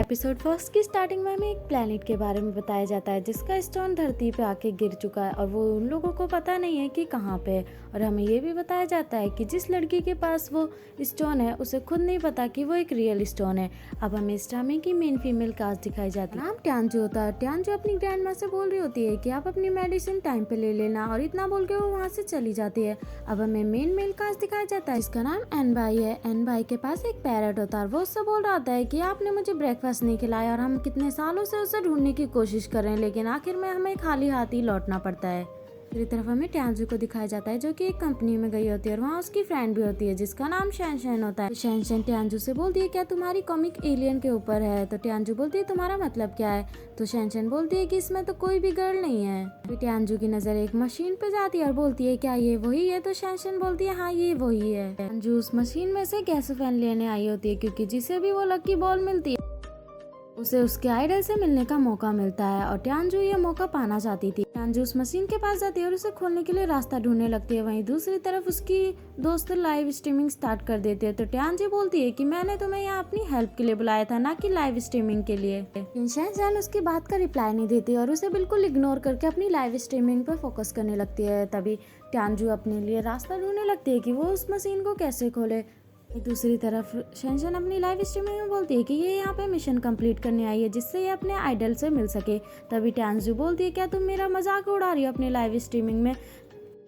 Episode first की starting में हमें एक प्लेनेट के बारे में बताया जाता है जिसका स्टोन धरती पे आके गिर चुका है और वो उन लोगों को पता नहीं है कि कहाँ पे है। और हमें ये भी बताया जाता है कि जिस लड़की के पास वो स्टोन है उसे खुद नहीं पता कि वो एक रियल स्टोन है। अब हमें इस ड्रामे की मेन फीमेल कास्ट दिखाई जाती है। नाम ट्यानजू होता है। ट्यानजू अपनी ग्रैंड माँ से बोल रही होती है कि आप अपनी मेडिसिन टाइम पे ले लेना, और इतना बोल के वो वहाँ से चली जाती है। अब हमें मेन मेल कास्ट दिखाया जाता है, इसका नाम एनबाई है। एनबाई के पास एक पैरट होता है। वो उससे बोल रहा था कि आपने मुझे ब्रेकफास्ट नहीं खिलाया और हम कितने सालों से उसे ढूंढने की कोशिश कर रहे हैं, लेकिन आखिर में हमें खाली हाथ ही लौटना पड़ता है। दूसरी तरफ हमें ट्यानजू को दिखाया जाता है जो कि एक कंपनी में गई होती है और वहाँ उसकी फ्रेंड भी होती है जिसका नाम शैनशैन होता है। शैनशैन ट्यानजू से बोलती है क्या तुम्हारी कॉमिक एलियन के ऊपर है? तो ट्यानजू बोलती है तुम्हारा मतलब क्या है? तो शैनशैन बोलती है कि इसमें तो कोई भी गर्ल नहीं है। फिर ट्यानजू की नजर एक मशीन पे जाती है और बोलती है क्या ये वही है? तो शैनशैन बोलती है हाँ ये वही है। ट्यानजू उस मशीन में से गैसोफैन लेने आई होती है क्योंकि जिसे भी वो लकी बॉल मिलती है उसे उसके आइडल से मिलने का मौका मिलता है और ट्यानजू ये मौका पाना चाहती थी। ट्यानजू उस मशीन के पास जाती है और उसे खोलने के लिए रास्ता ढूंढने लगती है। वहीं दूसरी तरफ उसकी दोस्त लाइव स्ट्रीमिंग स्टार्ट कर देती है। तो ट्यानजू बोलती है कि मैंने तुम्हें यहाँ अपनी हेल्प के लिए बुलाया था, ना कि लाइव स्ट्रीमिंग के लिए। शैनशैन उसकी बात का रिप्लाई नहीं देती और उसे बिल्कुल इग्नोर करके अपनी लाइव स्ट्रीमिंग पर फोकस करने लगती है। तभी ट्यानजू अपने लिए रास्ता ढूंढने लगती है कि वो उस मशीन को कैसे खोले। दूसरी तरफ शैनशैन अपनी लाइव स्ट्रीमिंग में बोलती है कि ये यहाँ पे मिशन कंप्लीट करने आई है जिससे ये अपने आइडल से मिल सके। तभी ट्यानजू बोलती है क्या तुम मेरा मजाक उड़ा रही हो अपनी लाइव स्ट्रीमिंग में?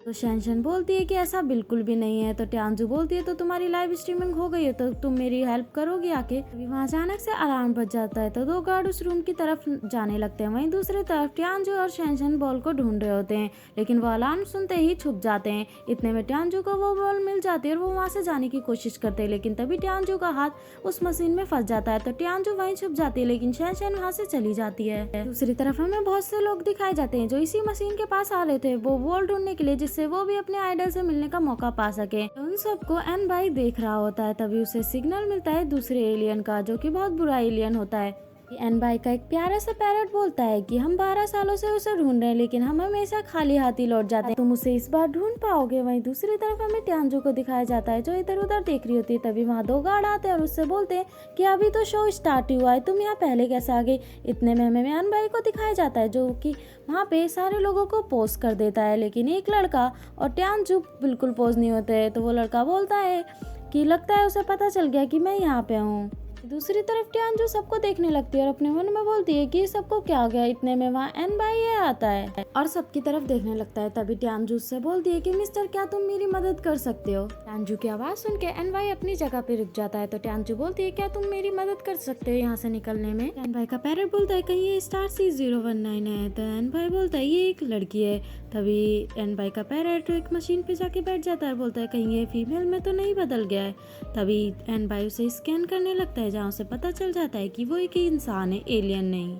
तो शैनशैन बोलती है कि ऐसा बिल्कुल भी नहीं है। तो ट्यानजू बोलती है तो तुम्हारी लाइव स्ट्रीमिंग हो गई है तो तुम मेरी हेल्प करोगी आके? अभी वहाँ अचानक से अलार्म बज जाता है तो दो गार्ड उस रूम की तरफ जाने लगते हैं। वहीं दूसरी तरफ ट्यानजू और शैनशैन बॉल को ढूंढ रहे होते हैं, लेकिन वो अलार्म सुनते ही छुप जाते हैं। इतने में ट्यानजू को वो बॉल मिल जाती है और वो वहाँ से जाने की कोशिश करते हैं, लेकिन तभी ट्यानजू का हाथ उस मशीन में फंस जाता है। तो ट्यानजू वहीं छुप जाती है लेकिन शैनशैन वहाँ से चली जाती है। दूसरी तरफ हमें बहुत से लोग दिखाए जाते हैं जो इसी मशीन के पास आ रहे थे वो बॉल ढूंढने के लिए, जिससे वो भी अपने आइडल से मिलने का मौका पा सके। उन सबको एनबाई देख रहा होता है। तभी उसे सिग्नल मिलता है दूसरे एलियन का जो कि बहुत बुरा एलियन होता है। एनबाई का एक प्यारा सा पैरट बोलता है कि हम 12 सालों से उसे ढूंढ रहे हैं लेकिन हम हमेशा खाली हाथ ही लौट जाते हैं, तुम उसे इस बार ढूंढ पाओगे? वहीं दूसरी तरफ हमें ट्यानजू को दिखाया जाता है जो इधर उधर देख रही होती है। तभी वहाँ दो गार्ड आते हैं और उससे बोलते हैं कि अभी तो शो स्टार्ट ही हुआ है, तुम यहाँ पहले कैसे आ गई? इतने में हमें एनबाई को दिखाया जाता है जो कि वहाँ पे सारे लोगों को पोज कर देता है, लेकिन एक लड़का और ट्यानजू बिल्कुल पोज नहीं होते। तो वो लड़का बोलता है कि लगता है उसे पता चल गया कि मैं यहाँ पे हूँ। दूसरी तरफ ट्यानजू सबको देखने लगती है और अपने मन में बोलती है कि सबको क्या हो गया। इतने में वहाँ एनबाई आता है और सबकी तरफ देखने लगता है। तभी ट्यानजू से बोलती है कि मिस्टर क्या तुम मेरी मदद कर सकते हो? ट्यानजू की आवाज सुन के एनबाई अपनी जगह पे रुक जाता है। तो ट्यानजू बोलती है क्या तुम मेरी मदद कर सकते हो यहाँ से निकलने में? एनबाई का पैरट बोलता है कहीं ये स्टार C019 है? तो एनबाई बोलता है ये एक लड़की है। तभी एनबाई का पैरट एक मशीन पे जाके बैठ जाता है और बोलता है कहीं ये फीमेल में तो नहीं बदल गया है। तभी एनबाई उसे स्कैन करने लगता है जहाँ से पता चल जाता है कि वो एक इंसान है, एलियन नहीं।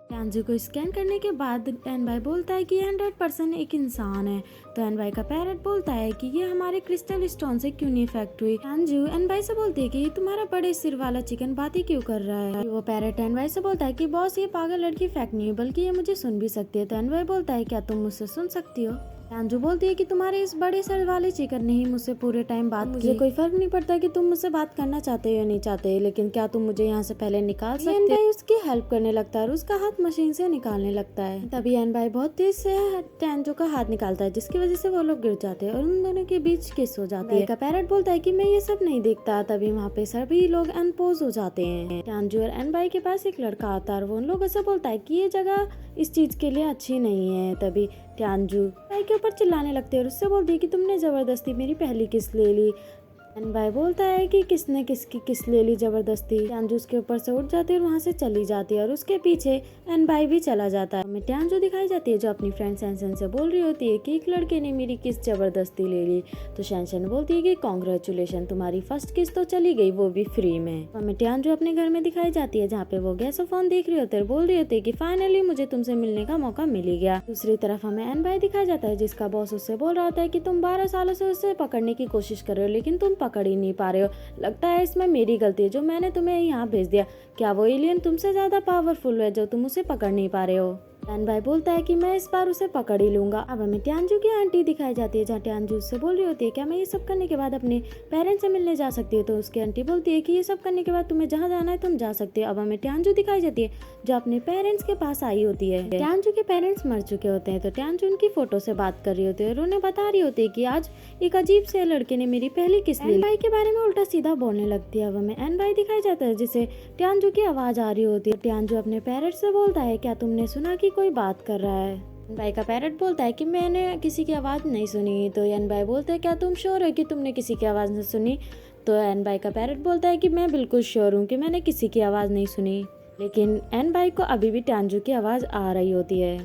ट्यानजू को स्कैन करने के बाद एनबाई बोलता है कि 100% एक इंसान है। तो एनबाई का पैरट बोलता है कि ये हमारे क्रिस्टल स्टोन से क्यों नहीं इफेक्ट हुई? ट्यानजू एनबाई से बोलती है कि तुम्हारा बड़े सिर वाला चिकन बातें क्यों कर रहा है? वो पैरट एनबाई से बोलता है कि बॉस ये पागल लड़की फेक नहीं है बल्कि ये मुझे सुन भी सकती है। तो एनबाई बोलता है क्या तुम मुझसे सुन सकती हो? ट्यानजू बोलती है कि तुम्हारे इस बड़े सर वाले चिकन ने ही मुझसे पूरे टाइम बात की। मुझे कोई फर्क नहीं पड़ता कि तुम मुझसे बात करना चाहते हो या नहीं चाहते, लेकिन क्या तुम मुझे यहाँ से पहले निकाल सकते हो? एनबाई उसकी हेल्प करने लगता है और उसका हाथ मशीन से निकालने लगता है। तभी एनबाई बहुत तेज से ट्यानजू का हाथ निकालता है जिसकी वजह से वो लोग गिर जाते हैं और उन दोनों के बीच किस हो जाती है। पैरट बोलता है कि मैं ये सब नहीं देखता। तभी वहाँ पे सभी लोग अनपोज हो जाते हैं। ट्यानजू और एनबाई के पास एक लड़का आता है और वो उन लोगों से बोलता है कि ये जगह इस चीज के लिए अच्छी नहीं है। तभी ट्यानजू एनबाई के ऊपर चिल्लाने लगते हैं और उससे बोलती है कि तुमने जबरदस्ती मेरी पहली किस ले ली। एनबाई बोलता है कि किसने किसकी किस ले ली जबरदस्ती। ट्यानजू उसके ऊपर से उठ जाती है और वहाँ से चली जाती है और उसके पीछे एनबाई भी चला जाता है। हमें ट्यानजू दिखाई जाती है जो अपनी फ्रेंड शैनशैन से बोल रही होती है कि एक लड़के ने मेरी किस जबरदस्ती ले ली। तो शैनशैन बोलती है कि कांग्रेचुलेशन, तुम्हारी फर्स्ट किस तो चली गई, वो भी फ्री में। हमें ट्यानजू अपने घर में दिखाई जाती है जहाँ पे वो गैसोफोन देख रही होती है और बोल रही होती है कि फाइनली मुझे तुमसे मिलने का मौका मिल ही गया। दूसरी तरफ हमें एनबाई दिखाया जाता है जिसका बॉस उससे बोल रहा होता है कि तुम 12 सालों से उसे पकड़ने की कोशिश कर रहे हो लेकिन तुम पकड़ ही नहीं पा रहे हो। लगता है इसमें मेरी गलती है जो मैंने तुम्हें यहाँ भेज दिया। क्या वो एलियन तुमसे ज्यादा पावरफुल है जो तुम उसे पकड़ नहीं पा रहे हो? एन भाई बोलता है कि मैं इस बार उसे पकड़ ही लूंगा। अब हमें ट्यानजू की आंटी दिखाई जाती है, जहाँ ट्यानजू उससे बोल रही होती है क्या मैं ये सब करने के बाद अपने पेरेंट्स से मिलने जा सकती है। तो उसकी आंटी बोलती है कि ये सब करने के बाद तुम्हें जहाँ जाना है तुम जा सकते हो। अब हमें ट्यानजू दिखाई जाती है जो अपने पेरेंट्स के पास आई होती है। ट्यानजू के पेरेंट्स मर चुके होते हैं, तो ट्यानजू उनकी फोटो से बात कर रही होती है और उन्हें बता रही होती है कि आज एक अजीब से लड़के ने मेरी पहली किस ली। एन भाई के बारे में उल्टा सीधा बोलने लगती है। अब हमें एन भाई दिखाई जाता है जिसे ट्यानजू की आवाज आ रही होती है। ट्यानजू अपने पेरेंट्स से बोलता है क्या तुमने सुना कि कोई बात कर रहा है। एन भाई का पैरट बोलता है कि मैंने किसी की आवाज़ नहीं सुनी। तो एन भाई बोलते हैं क्या तुम श्योर हो कि तुमने किसी की आवाज़ नहीं सुनी। तो एन भाई का पैरट बोलता है कि मैं बिल्कुल श्योर हूँ कि मैंने किसी की आवाज़ नहीं सुनी। लेकिन एन भाई को अभी भी ट्यानजू की आवाज़ आ रही होती है।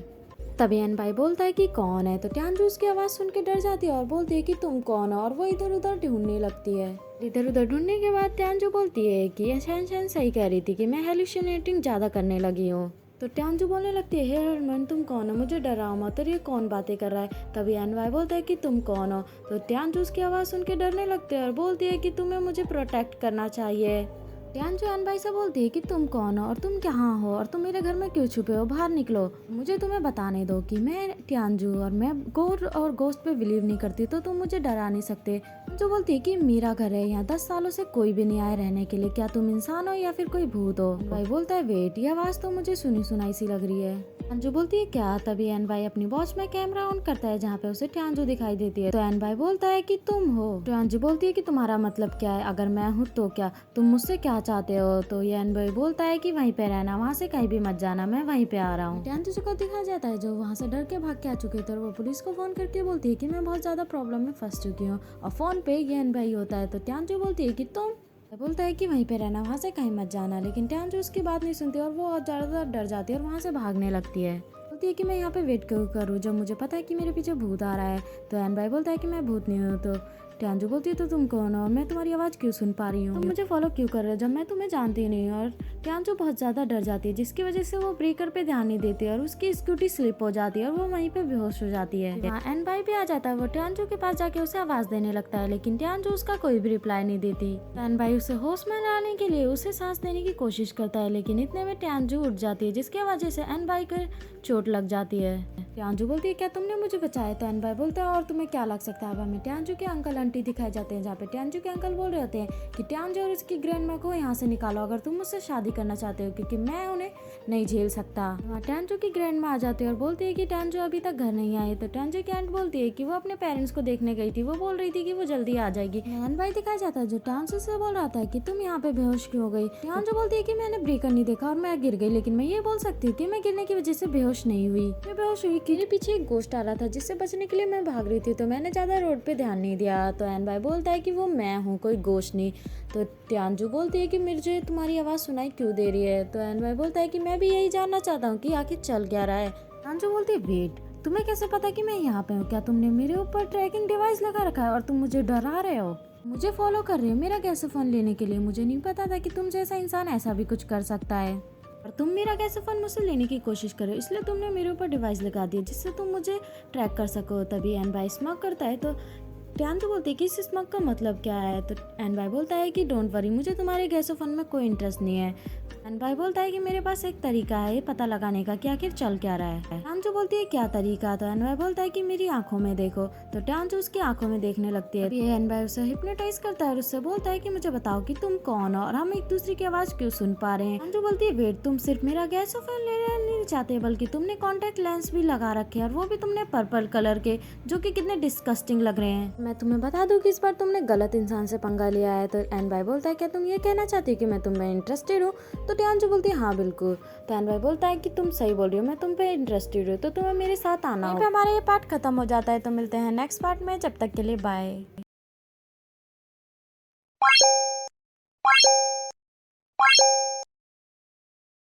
तभी एन भाई बोलता है कि कौन है। तो ट्यानजू उसकी आवाज़ सुन के डर जाती है और बोलती है कि तुम कौन हो, और वो इधर उधर ढूंढने लगती है। इधर उधर ढूंढने के बाद ट्यानजू बोलती है कि शैन शैन सही कह रही थी कि मैं हेलुसिनेटिंग ज़्यादा करने लगी हूँ। तो ट्यानजू बोलने लगती है हे हरमन तुम कौन हो, मुझे डराओ मत, और ये कौन बातें कर रहा है। तभी एन भाई बोलता है कि तुम कौन हो। तो ट्यानजू उसकी आवाज़ सुन के डरने लगती है और बोलती है कि तुम्हें मुझे प्रोटेक्ट करना चाहिए। ट्यानजू एन भाई से बोलती है कि तुम कौन हो और तुम कहाँ हो और तुम मेरे घर में क्यों छुपे हो, बाहर निकलो, मुझे तुम्हें बताने दो कि मैं ट्यानजू और मैं गोर और गोश्त पे बिलीव नहीं करती, तो तुम मुझे डरा नहीं सकते। जो बोलती है कि मेरा घर है, यहाँ 10 सालों से कोई भी नहीं आया रहने के लिए, क्या तुम इंसान हो या फिर कोई भूत हो। भाई बोलता है वेट, ये आवाज़ तो मुझे सुनी सुनाई सी लग रही है। ट्यानजू बोलती है क्या। तभी एन भाई अपनी वॉच में कैमरा ऑन करता है जहाँ पे उसे ट्यानजू दिखाई देती है। तो एन भाई बोलता है कि तुम हो। ट्यानजू बोलती है कि तुम्हारा मतलब क्या है, अगर मैं हूँ तो क्या, तुम मुझसे क्या चाहते हो। तो ये एन भाई बोलता है कि वहीं पे रहना, वहाँ से कहीं भी मत जाना, मैं वहीं पे आ रहा हूँ। ट्यानजू को दिखाया जाता है जो वहाँ से डर के भाग के आ चुके थे और वो पुलिस को फोन करके बोलती है कि मैं बहुत ज्यादा प्रॉब्लम में फंस चुकी हूँ, और फोन पे ये एन भाई होता है। तो ट्यानजू बोलती है कि तुम बोलता है कि वहीं पे रहना, वहाँ से कहीं मत जाना। लेकिन ट्यानजू उसकी बात नहीं सुनती और वो और ज़्यादा डर जाती है और वहाँ से भागने लगती है। बोलती है कि मैं यहाँ पे वेट क्यों करूँ जब मुझे पता है कि मेरे पीछे भूत आ रहा है। तो एन भाई बोलता है कि मैं भूत नहीं हूँ। तो ट्यानजू बोलती है तो तुम कौन हो और मैं तुम्हारी आवाज़ क्यों सुन पा रही हूँ, तुम मुझे फॉलो क्यों कर रहे हो जब मैं तुम्हें जानती नहीं हूँ। और ट्यानजू बहुत ज़्यादा डर जाती है जिसकी वजह से वो ब्रेकर पे ध्यान नहीं देती और उसकी स्कूटी स्लिप हो जाती है और वो वहीं पे बेहोश हो जाती है। एन भाई भी आ जाता है, वो ट्यानजू के पास जाके उसे आवाज़ देने लगता है, लेकिन ट्यानजू उसका कोई भी रिप्लाई नहीं देती। एन भाई उसे होश में लाने के लिए उसे सांस देने की कोशिश करता है, लेकिन इतने में ट्यानजू उठ जाती है जिसकी वजह से एन भाई को चोट लग जाती है। ट्यानजू बोलती है क्या तुमने मुझे बचाया। तो एन भाई बोलता है और तुम्हें क्या लग सकता है। अब हमें ट्यानजू के अंकल आंटी दिखाए जाते हैं जहाँ पे ट्यानजू के अंकल बोल रहे होते हैं कि ट्यानजू और उसकी ग्रैंडमा को यहाँ से निकालो अगर तुम मुझसे शादी करना चाहते हो, क्योंकि मैं उन्हें नहीं झेल सकता। ट्यानजू की ग्रैंडमा आ जाती है और बोलती है कि ट्यानजू अभी तक घर नहीं आए। तो ट्यानजू की आंट बोलती है कि वो अपने पेरेंट्स को देखने गई थी, वो बोल रही थी कि वो जल्दी आ जाएगी। एन भाई दिखाया जाता है जो ट्यानजू से बोल रहा था कि तुम यहाँ पे बेहोश क्यों हो गई। ट्यानजू बोलती है कि मैंने ब्रेकर नहीं देखा और मैं गिर गई, लेकिन मैं ये बोल सकती हूँ कि मैं गिरने की वजह से बेहोश नहीं हुई। मैं बेहोश हुई मेरे पीछे एक गोश्त आ रहा था जिससे बचने के लिए मैं भाग रही थी, तो मैंने ज्यादा रोड पे ध्यान नहीं दिया। तो एन भाई बोलता है कि वो मैं हूँ, कोई गोश्त नहीं। तो ट्यानजू बोलती है कि मुझे तुम्हारी आवाज़ सुनाई क्यों दे रही है। तो एन भाई बोलता है कि मैं भी यही जानना चाहता हूँ कि आखिर चल क्या रहा है। ट्यानजू बोलती है वेट, तुम्हें कैसे पता कि मैं यहाँ पे हूँ, क्या तुमने मेरे ऊपर ट्रैकिंग डिवाइस लगा रखा है और तुम मुझे डरा रहे हो, मुझे फॉलो कर रहे हो मेरा कैसे फोन लेने के लिए। मुझे नहीं पता था कि तुम जैसा इंसान ऐसा भी कुछ कर सकता है, और तुम मेरा कैसे फोन मुझसे लेने की कोशिश करो, इसलिए तुमने मेरे ऊपर डिवाइस लगा दिया जिससे तुम मुझे ट्रैक कर सको। तभी एन भाई स्मॉक करता है। तो ट्यानजू बोलती है कि इस स्मॉक का मतलब क्या है। तो एन भाई बोलता है कि डोंट वरी, मुझे तुम्हारे गैसोफोन में कोई इंटरेस्ट नहीं है। एन भाई बोलता है कि मेरे पास एक तरीका है ये पता लगाने का कि आखिर चल क्या रहा है। ट्यानजू बोलती है क्या तरीका। तो एन भाई बोलता है कि मेरी आंखों में देखो। तो ट्यानजू उसकी आंखों में देखने लगती है। एन भाई उसे हिप्नोटाइज करता है और उससे बोलता है कि मुझे बताओ कि तुम कौन हो और हम एक दूसरे की आवाज क्यों सुन पा रहे हैं। ट्यानजू बोलती है वेट, तुम सिर्फ मेरा गैसोफोन लेना नहीं चाहते बल्कि तुमने कॉन्टेक्ट लेंस भी लगा रखे हैं, और वो भी तुमने पर्पल कलर के, जो कि कितने डिस्कस्टिंग लग रहे हैं। मैं तुम्हें बता दूं कि इस बार तुमने गलत इंसान से पंगा लिया है। तो एन भाई बोलता है क्या तुम ये कहना चाहती हो कि मैं तुम में इंटरेस्टेड हूँ। तो ट्यानजू बोलती है हाँ बिल्कुल। तो एन भाई बोलता है कि तुम सही बोल रही हो, मैं तुम पे इंटरेस्टेड हूँ, तो तुम्हें मेरे साथ आना हो। हमारा ये पार्ट खत्म हो जाता है, तो मिलते हैं नेक्स्ट पार्ट में, जब तक के लिए बाय।